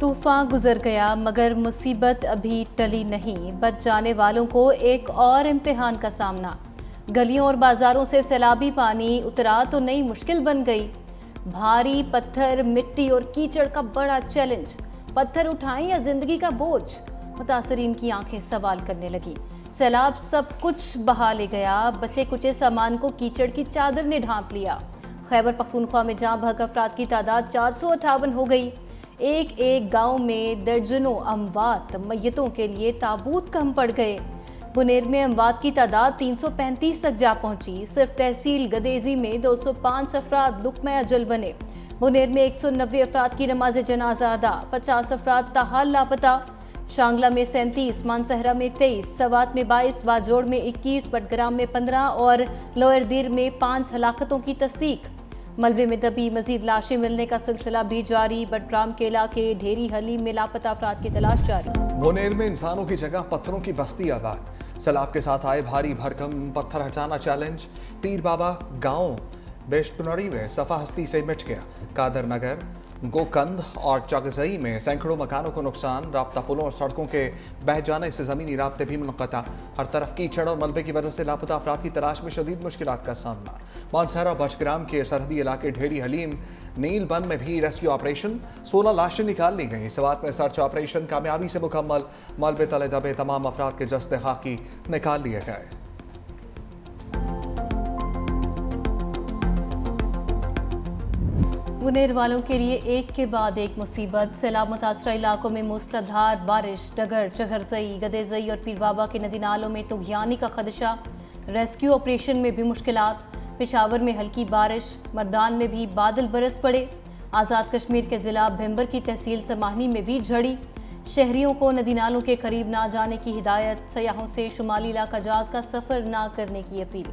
तूफान गुजर गया मगर मुसीबत अभी टली नहीं। बच जाने वालों को एक और इम्तिहान का सामना। गलियों और बाजारों से सैलाबी पानी उतरा तो नई मुश्किल बन गई। भारी पत्थर, मिट्टी और कीचड़ का बड़ा चैलेंज। पत्थर उठाएं या जिंदगी का बोझ? मुतासरीन की आंखें सवाल करने लगी। सैलाब सब कुछ बहा ले गया। बचे कुचे सामान को कीचड़ की चादर ने ढांप लिया। खैबर पख्तूनख्वा में जाँ बहक अफराद की तादाद 458 हो गई। एक एक गांव में दर्जनों अमवात मैयतों के लिए ताबूत कम पड़ गए। बुनेर में अमवात की तादाद 335 तक जा पहुंची। सिर्फ तहसील गदेजी में 205 अफराद लुक़्मा अजल बने। बुनेर में 190 अफराद की नमाज जनाजा अदा, 50 अफराद ताहाल लापता। शांगला में 37, मानसहरा में 23, सवात में 22, बाजोड़ में 21, बटग्राम में 15 और लोअर दीर में 5 हलाकतों की तस्दीक। मलबे में दबी मजीद लाशें मिलने का सिलसिला भी जारी। बटग्राम के इलाके ढेरी हलीम में लापता अफराद की तलाश जारी। बुनेर में इंसानों की जगह पत्थरों की बस्ती आबाद। सैलाब के साथ आए भारी भरकम पत्थर हटाना चैलेंज। पीर बाबा गांव बेशतुनरी में सफा हस्ती से मिट गया। कादर नगर, गोकंद और चगजई में सैकड़ों मकानों को नुकसान। राब्ता पुलों और सड़कों के बह जाने से ज़मीनी राब्ते भी मुनक़ता। हर तरफ कीचड़ और मलबे की वजह से लापता अफराद की तलाश में शदीद मुश्किलात का सामना। मानसहरा बटग्राम के सरहदी इलाके ढेरी हलीम नीलबंद में भी रेस्क्यू ऑपरेशन। 16 लाशें निकाल ली गई। सवात में सर्च ऑपरेशन कामयाबी से मुकम्मल। मलबे तले दबे तमाम अफराद के जस्ते खाकी निकाल लिए गए। बुनेर वालों के लिए एक के बाद एक मुसीबत। सैलाब मुतासरा इलाकों में मूसलाधार बारिश। डगर, चगरजई, गदेजई और पीर बाबा के नदी नालों में तुग़यानी का खदशा। रेस्क्यू ऑपरेशन में भी मुश्किलात। पेशावर में हल्की बारिश, मर्दान में भी बादल बरस पड़े। आज़ाद कश्मीर के ज़िला भिम्बर की तहसील समाहनी में भी झड़ी। शहरियों को नदी नालों के करीब ना जाने की हिदायत। सयाहों से शुमाली इलाका जात का सफ़र ना करने की अपील।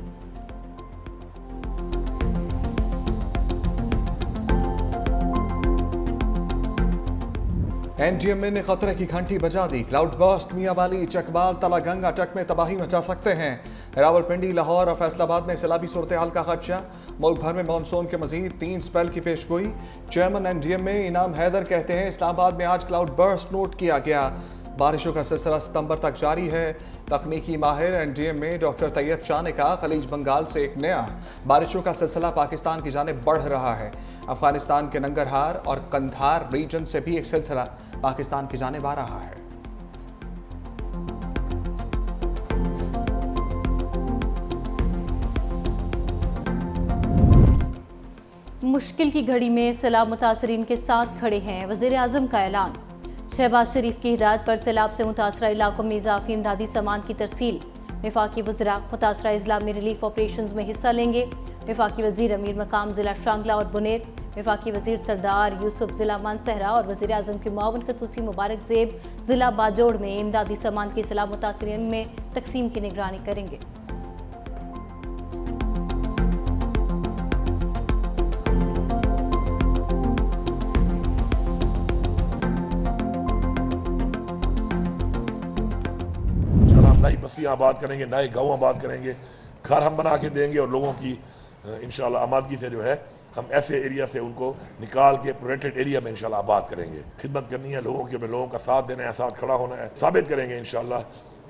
एनडीएमए ने खतरे की घंटी बजा दी। क्लाउड बर्स्ट मियांवाली, चकवाल, तलागंगा अटक में तबाही मचा सकते हैं। रावलपिंडी, लाहौर और फैसलाबाद में सैलाबी सूरत हाल का खदशा। मुल्क भर में मानसून के मजीद 3 स्पेल की पेशगोई। चेयरमैन एनडीएमए इनाम हैदर कहते हैं इस्लामाबाद में आज क्लाउड बर्स्ट नोट किया गया। बारिशों का सिलसिला सितंबर तक जारी है। तकनीकी माहिर एनडीएमए डॉक्टर तैयब शाह ने कहा खलीज बंगाल से एक नया बारिशों का सिलसिला पाकिस्तान की जानिब बढ़ रहा है। अफगानिस्तान के नंगरहार और कंधार रीजन से भी एक सिलसिला पाकिस्तान की जानिब आ रहा है। मुश्किल की घड़ी में सैलाब मुतासरीन के साथ खड़े हैं। वज़ीर आज़म का ऐलान। शहबाज शरीफ की हिदायत पर सैलाब से मुतासरा इलाकों में इजाफी इमदादी सामान की तरसील। वफाकी वज़रा मुतासरा अजला में रिलीफ ऑपरेशन में हिस्सा लेंगे। वफाकी वज़ीर अमीर मकाम ज़िला शांगला और बुनेर, वफाकी वज़ीर सरदार यूसुफ ज़िला मानसहरा और वज़ीर आज़म के मुआवन खसूसी मुबारक ज़ेब ज़िला बाजोड़ में इमदादी सामान की सैलाब मुतासरीन में तकसीम की निगरानी करेंगे। नई बस्तियाँ आबाद करेंगे, नए गाँव आबाद करेंगे, घर हम बना के देंगे और लोगों की इंशाल्लाह आबादगी से जो है हम ऐसे एरिया से उनको निकाल के प्रोटेक्टेड एरिया में इंशाल्लाह आबाद करेंगे। खिदमत करनी है लोगों के, लोगों का साथ देना है, साथ खड़ा होना है। साबित करेंगे इंशाल्लाह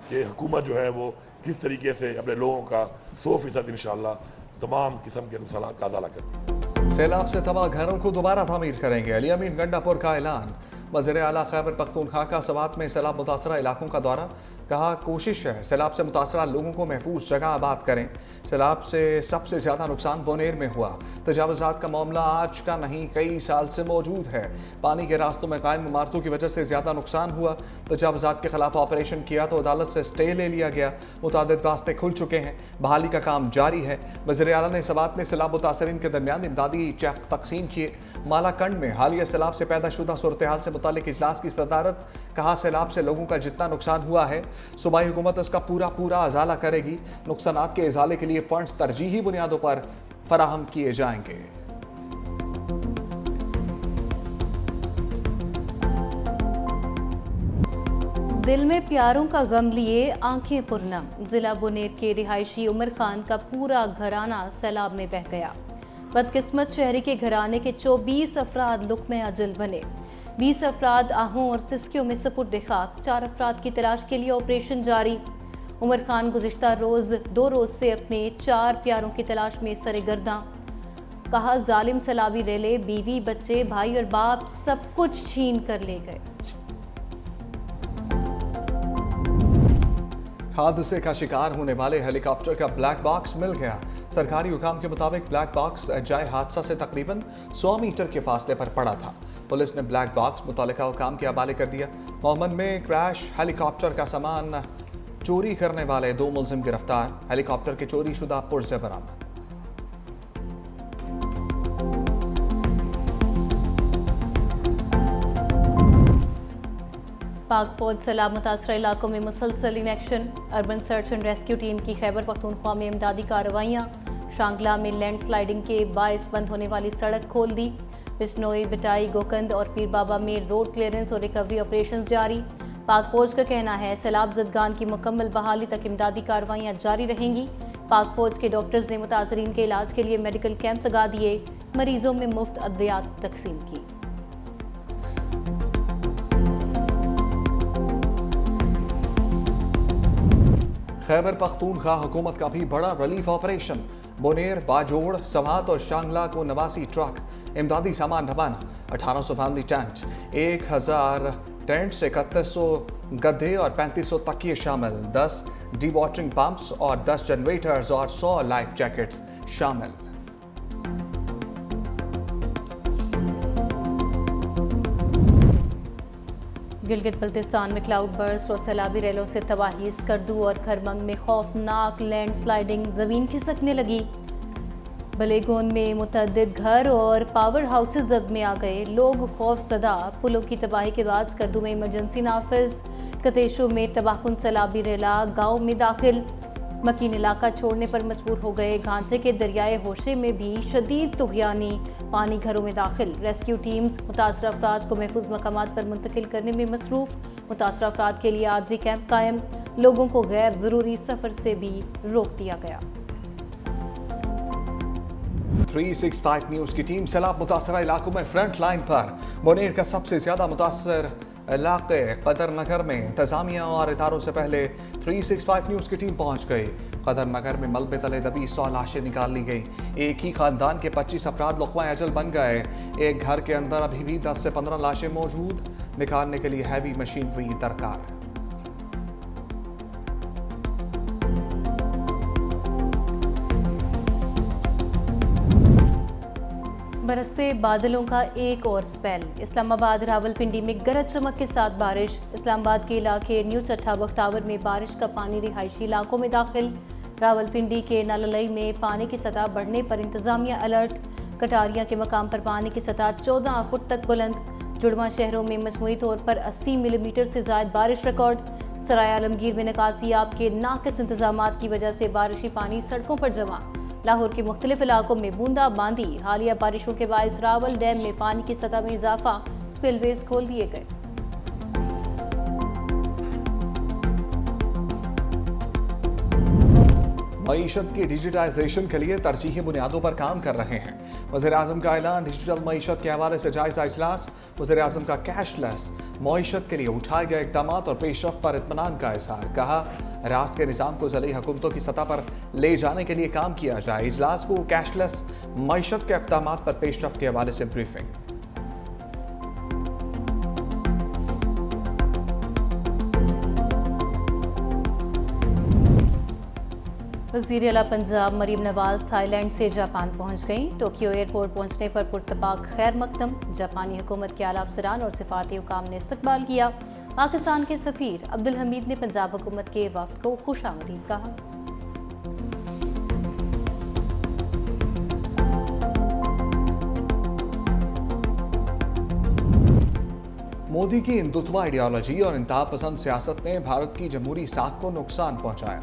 कि हुकूमत जो है वो किस तरीके से अपने लोगों का 100% इंशाल्लाह तमाम किस्म के नुकसान का अदाला करती है। सैलाब से तबाह घरों को दोबारा तामीर करेंगे। अली अमीन गंडापुर का ऐलान। वज़ीर आला खैबर पख्तूनख्वा का सवात में सैलाब मुतासरा इलाकों का दौरा। कहा कोशिश है सैलाब से मुतासरा लोगों को महफूज जगह आबाद करें। सैलाब से सबसे ज़्यादा नुकसान बुनेर में हुआ। तजावज़ात का मामला आज का नहीं, कई साल से मौजूद है। पानी के रास्तों में कायम इमारतों की वजह से ज़्यादा नुकसान हुआ। तजावज़ात के खिलाफ ऑपरेशन किया तो अदालत से स्टे ले लिया गया। मुतादिद रास्ते खुल चुके हैं, बहाली का काम जारी है। वज़ीर आला ने सवात में सैलाब मुतासरीन के दरमियान इमदादी चेक तकसीम किए। मालाकंड में हालिया सैलाब से पैदा शुदा सूरत हाल से मुतालिक इजलास की सदारत। कहा सैलाब से लोगों का जितना नुकसान हुआ है सूबाई हुकूमत इसका पूरा अजाला करेगी। नुकसानात के इजाले के लिए फंड्स तरजीही बुनियादों पर फराहम किए जाएंगे। दिल में प्यारों का गम लिए आंखें पुरनम। जिला बुनेर के रिहायशी उमर खान का पूरा घराना सैलाब में बह गया। बदकिस्मत शहरी के घराने के 24 अफराद लुक़्मा अजल बने। 20 अफराद आहों और सिस्कियों में सपुर्द खाक, 4 अफराद की तलाश के लिए ऑपरेशन जारी। उमर खान गुज़िश्ता रोज़ 2 रोज़ से अपने 4 प्यारों की तलाश में सरगर्दां। कहा जालिम सैलाबी रेले बीवी, बच्चे, भाई और बाप सब कुछ छीन कर ले गए। हादसे का शिकार होने वाले हेलीकॉप्टर का ब्लैक बॉक्स मिल गया। सरकारी हुकाम के मुताबिक ब्लैक बॉक्स जाए हादसा से तकरीबन 100 मीटर के फासले पर पड़ा था। पुलिस ने ब्लैक बॉक्स मुतल्लिका हुकाम के हवाले कर दिया। मोहम्मद में क्रैश हेलीकॉप्टर का सामान चोरी करने वाले 2 मुलजिम गिरफ्तार। हेलीकॉप्टर के चोरी शुदा पुर्जे बरामद। पाक फौज सैलाब मुतासर इलाकों में मुसलसल in action. Urban search and rescue team की खैबर पख्तूनख्वा में इमदादी कार्रवाइयाँ। शांगला में लैंड स्लाइडिंग के बायस बंद होने वाली सड़क खोल दी। बिश्नोई, बिटाई, गोकंद और पीर बाबा में रोड क्लियरेंस और रिकवरी ऑपरेशंस जारी। पाक फौज का कहना है सैलाब ज़दगान की मुकम्मल बहाली तक इमदादी कार्रवाइयाँ जारी रहेंगी। पाक फौज के डॉक्टर्स ने मुतासरीन के इलाज के लिए मेडिकल कैंप लगा दिए। मरीजों में मुफ्त अद्वियात तकसीम की। खैबर पख्तूनख्वा हुकूमत का भी बड़ा रिलीफ ऑपरेशन। बोनेर, बाजोड़, सवात और शांगला को 89 ट्रक इमदादी सामान रवाना। 1800 फैमिली टेंट, 1000 टेंट से 3100 गद्दे और 3500 तकिए शामिल। 10 डी वाटरिंग पंप्स और 10 जनरेटर्स और 100 लाइफ जैकेट्स शामिल। गिलगित बल्तिस्तान में क्लाउड बर्स्ट और सैलाबी रेलों से तबाही। स्कर्दू और खरमंग में खौफनाक लैंड स्लाइडिंग, जमीन खिसकने लगी। बलेगोन में मुतअद्दिद घर और पावर हाउसेज जद में आ गए, लोग खौफजदा। पुलों की तबाही के बाद स्कर्दू में इमरजेंसी नाफिज। कतेशु में तबाहकुन सैलाबी रेला गाँव में दाखिल, मकीन इलाका छोड़ने पर मजबूर हो गए। घांचे के दरियाए होशे में भी शदीद तुगयानी, पानी घरों में दाखिल। रेस्क्यू टीम्स मुतासर अफराद को महफूज मकामात पर मुंतकिल करने में मसरूफ। मुतासर अफराद के लिए आरजी कैंप कायम। लोगों को गैर ज़रूरी सफ़र से भी रोक दिया गया। 365 न्यूज़ की टीम सैलाब मुतासरा इलाकों में फ्रंट लाइन पर। बोनेर का सबसे ज़्यादा मुतासर इलाके कदर नगर में इंतजामिया और इदारों से पहले 365 न्यूज़ की टीम पहुंच गई। कदर नगर में मलबे तले दबी 100 लाशें निकाल ली गई। एक ही खानदान के 25 अफराद लुक़्मा अजल बन गए। एक घर के अंदर अभी भी 10 से 15 लाशें मौजूद। निकालने के लिए हैवी मशीनरी दरकार। बरसते बादलों का एक और स्पेल। इस्लामाबाद रावलपिंडी में गरज चमक के साथ बारिश। इस्लामाबाद के इलाके न्यू चट्टा बख्तावर में बारिश का पानी रिहायशी इलाकों में दाखिल। रावलपिंडी के नाललई में पानी की सतह बढ़ने पर इंतजामिया अलर्ट। कटारिया के मकाम पर पानी की सतह 14 फुट तक बुलंद। जुड़वा शहरों में मजमूई तौर पर 80 मिलीमीटर से ज़ायद बारिश रिकॉर्ड। सराय आलमगीर में निकासियाब के नाकिस इंतजामात की वजह से बारिशी पानी सड़कों पर जमा। लाहौर के मुख्तलिफ इलाकों में बूंदाबांदी। हालिया बारिशों के बायस रावल डैम में पानी की सतह में इजाफा। स्पिलवेज खोल दिए गए। मईशत की डिजिटाइजेशन के लिए तरजीही बुनियादों पर काम कर रहे हैं। वज़ीर-ए-आज़म का ऐलान। डिजिटल मईशत के हवाले से जायजा इजलास। वज़ीर-ए-आज़म का कैशलेस मईशत के लिए उठाए गए इक़दाम और पेशरफ्त पर इत्मीनान का इज़हार। कहा रियासत के निज़ाम को ज़िली हुकूमतों की सतह पर ले जाने के लिए काम किया जाए। इजलास को कैशलेस मईशत के इक़दाम पर पेशरफ्त के हवाले से ब्रीफिंग। वज़ीर आला पंजाब मरीम नवाज थाईलैंड से जापान पहुंच गईं। टोक्यो एयरपोर्ट पहुंचने पर पुरतपाक खैर मकदम। जापानी हुकूमत के आला अफसरान और सिफारती हुकाम ने इस्तकबाल किया। पाकिस्तान के सफ़ीर अब्दुल हमीद ने पंजाब हुकूमत के वफ़द को खुशामदीद कहा। मोदी की हिंदुत्व आइडियोलॉजी और इंतहा पसंद सियासत ने भारत की जमहूरी साख को नुकसान पहुंचाया।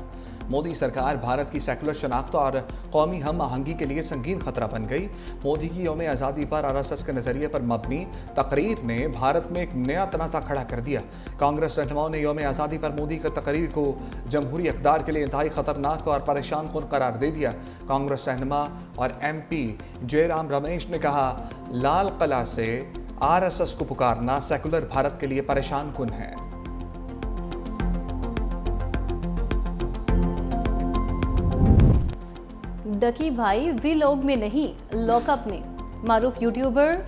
मोदी सरकार भारत की सेकुलर शनाख्त और कौमी हम आहंगी के लिए संगीन खतरा बन गई। मोदी की यौम आज़ादी पर RSS के नज़रिए पर मबनी तकरीर ने भारत में एक नया तनाज़ा खड़ा कर दिया। कांग्रेस रहनुमाओं ने यौम आज़ादी पर मोदी की तकरीर को जमहूरी इक़्तिदार के लिए इंतहाई ख़तरनाक और परेशान कुन करार दे दिया। कांग्रेस रहनुमा और MP जयराम रमेश ने कहा लाल किला से आरएसएस को पुकारना सेकुलर भारत के लिए परेशान कुन है। डकी भाई वीलॉग में नहीं, लॉकअप में। मारूफ यूट्यूबर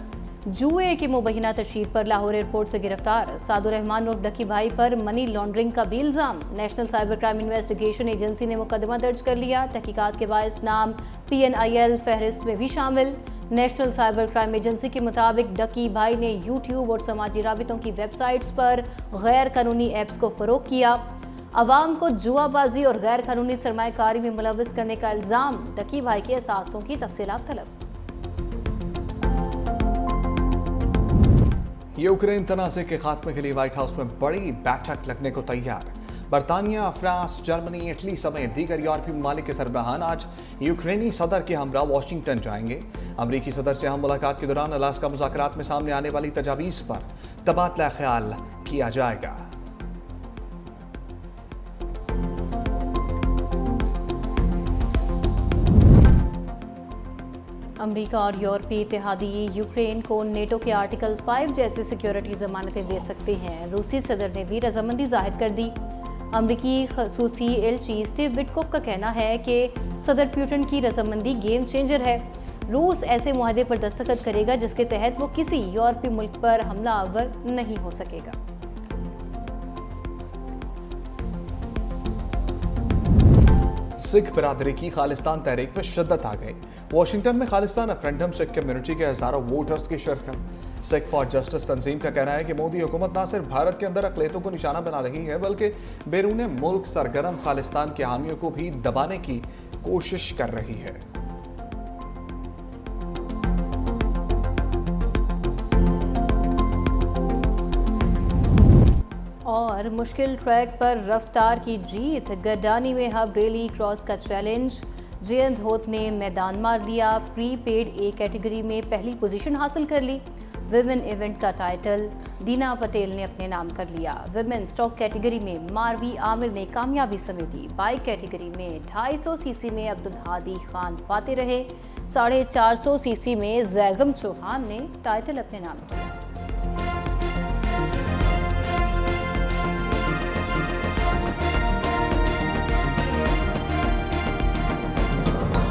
जुए के मुबैना तशहीर पर लाहौर एयरपोर्ट से गिरफ्तार। सादुर रहमान उर्फ डकी भाई पर मनी लॉन्ड्रिंग का भी इल्जाम। National cyber crime investigation agency ने मुकदमा दर्ज कर लिया। तहकीकात के बायस नाम PNIL फहरिस्त में भी शामिल। नेशनल साइबर क्राइम एजेंसी के मुताबिक डकी भाई ने यूट्यूब और समाजी राबितों की वेबसाइट्स पर गैर कानूनी ऐप्स को फरोग किया। अवाम को जुआबाजी और गैर कानूनी सरमायाकारी में मुलव्वस करने का इल्जाम। डकी भाई के असासों की तफसीलात तलब। यूक्रेन तनाज़े के खात्मे के लिए व्हाइट हाउस में बड़ी बैठक लगने को तैयार। बरतानिया, फ्रांस, जर्मनी, इटली समेत दीगर यूरोपीय ममालिक के सरबराहान आज यूक्रेनी सदर के हमरा वाशिंगटन जाएंगे। अमरीकी सदर से अहम मुलाकात के दौरान अलास्का मुज़ाकरात में सामने आने वाली तजावीज़ पर तबादला ख्याल किया जाएगा। अमेरिका और यूरोपीय इत्तेहादी यूक्रेन को नेटो के आर्टिकल 5 जैसी सिक्योरिटी जमानतें दे सकते हैं। रूसी सदर ने भी रजामंदी जाहिर कर दी। अमरीकी खसूसी एलची स्टीव विटकोफ का कहना है कि सदर पुतिन की रजामंदी गेम चेंजर है। रूस ऐसे मुआहदे पर दस्तखत करेगा जिसके तहत वो किसी यूरोपीय मुल्क पर हमलावर नहीं हो सकेगा। सिख बरादरी की खालिस्तान तहरीक में शिद्दत आ गई। वाशिंगटन में खालिस्तान रेफरेंडम सिख कम्युनिटी के हजारों वोटर्स की शिरकत। सिख फॉर जस्टिस तंजीम का कहना है कि मोदी हुकूमत न सिर्फ भारत के अंदर अक़लियतों को निशाना बना रही है बल्कि बैरून मुल्क सरगर्म खालिस्तान के हामियों को भी दबाने की कोशिश कर रही है। और मुश्किल ट्रैक पर रफ्तार की जीत। गडानी में हब रेली क्रॉस का चैलेंज। जयंत होत ने मैदान मार लिया। प्री पेड ए कैटेगरी में पहली पोजीशन हासिल कर ली। विमेन इवेंट का टाइटल दीना पटेल ने अपने नाम कर लिया। विमेन स्टॉक कैटेगरी में मारवी आमिर ने कामयाबी समेटी। बाइक कैटेगरी में 250 सीसी में अब्दुल हादी खान फाते रहे। 450 सीसी में जैगम चौहान ने टाइटल अपने नाम किया।